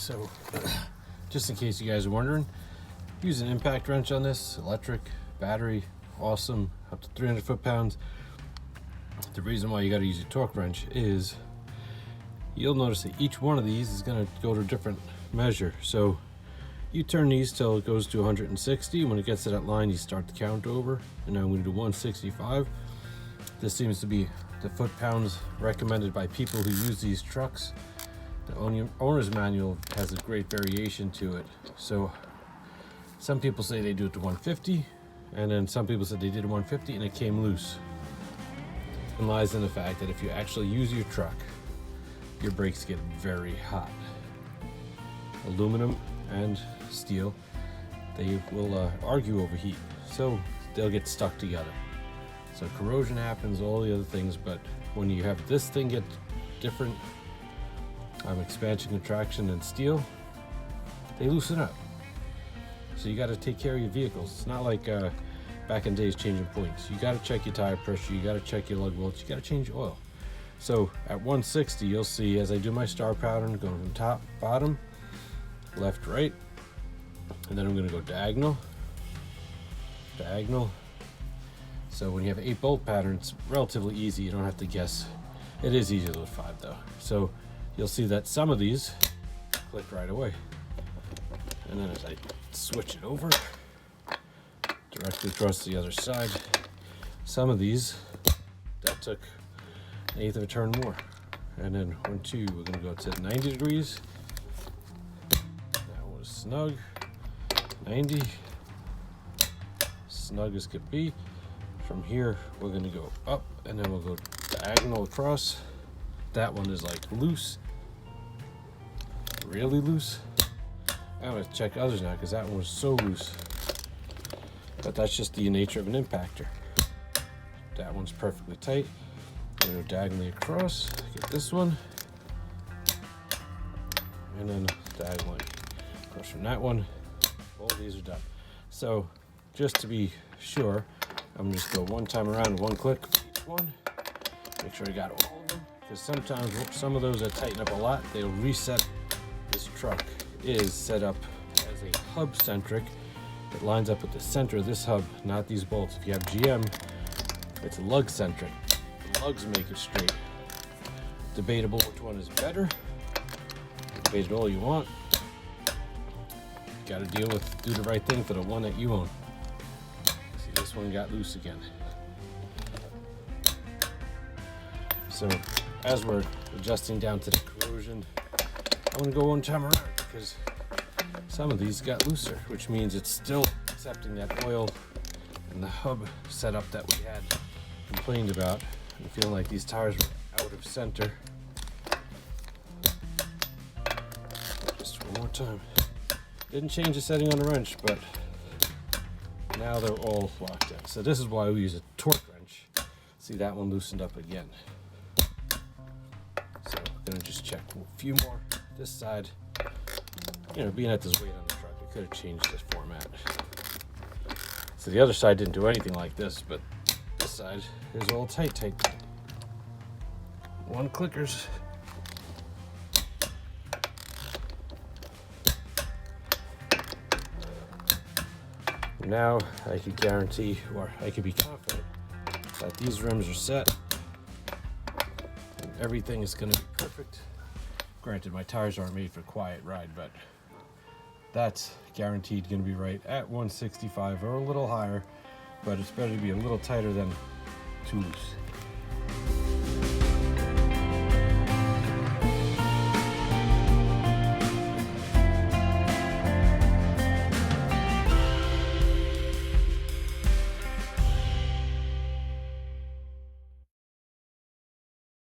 So just in case you guys are wondering, use an impact wrench on this, electric, battery, awesome, up to 300 foot-pounds. The reason why you got to use a torque wrench is you'll notice that each one of these is going to go to a different measure. So you turn these till it goes to 160. When it gets to that line, you start the count over, and now I'm going to do 165. This seems to be the foot-pounds recommended by people who use these trucks. The owner's manual has a great variation to it. So some people say they do it to 150, and then some people said they did 150 and it came loose. It lies in the fact that if you actually use your truck, your brakes get very hot. Aluminum and steel, they will argue over heat, so they'll get stuck together. So corrosion happens, all the other things, but when you have this thing get different expansion, contraction, and steel, they loosen up. So you got to take care of your vehicles. It's not like back in days changing points. You got to check your tire pressure, you got to check your lug bolts, you got to change your oil. So at 160, you'll see as I do my star pattern, going from top, bottom, left, right, and then I'm going to go diagonal, diagonal. So when you have 8-bolt pattern, it's relatively easy. You don't have to guess. It is easier with 5 though. So you'll see that some of these click right away. And then as I switch it over, directly across the other side, some of these, that took an eighth of a turn more. And then 1, 2, we're gonna go to 90 degrees. That was snug, 90, snug as could be. From here, we're gonna go up, and then we'll go diagonal across. That one is like loose, really loose. I'm gonna check others now because that one was so loose. But that's just the nature of an impactor. That one's perfectly tight. I'm gonna go diagonally across, get this one, and then diagonally across from that one. All these are done. So just to be sure, I'm gonna just go one time around, one click for each one. Make sure I got all of them, because sometimes some of those that tighten up a lot, they'll reset. This truck is set up as a hub centric. It lines up with the center of this hub, not these bolts. If you have GM, it's lug centric. The lugs make it straight. Debatable which one is better. Debate it all you want. Got to do the right thing for the one that you own. See, this one got loose again. So as we're adjusting down to the corrosion, I'm gonna go one time around because some of these got looser, which means it's still accepting that oil and the hub setup that we had complained about. I'm feeling like these tires were out of center. Just one more time. Didn't change the setting on the wrench, but now they're all locked in. So this is why we use a torque wrench. See, that one loosened up again. So I'm gonna just check a few more. This side, you know, being at this weight on the truck, I could have changed this format. So the other side didn't do anything like this, but this side is all tight. One clickers. Now I could guarantee, or I could be confident, that these rims are set and everything is going to be perfect. Granted, my tires aren't made for quiet ride, but that's guaranteed going to be right at 165 or a little higher, but it's better to be a little tighter than too loose.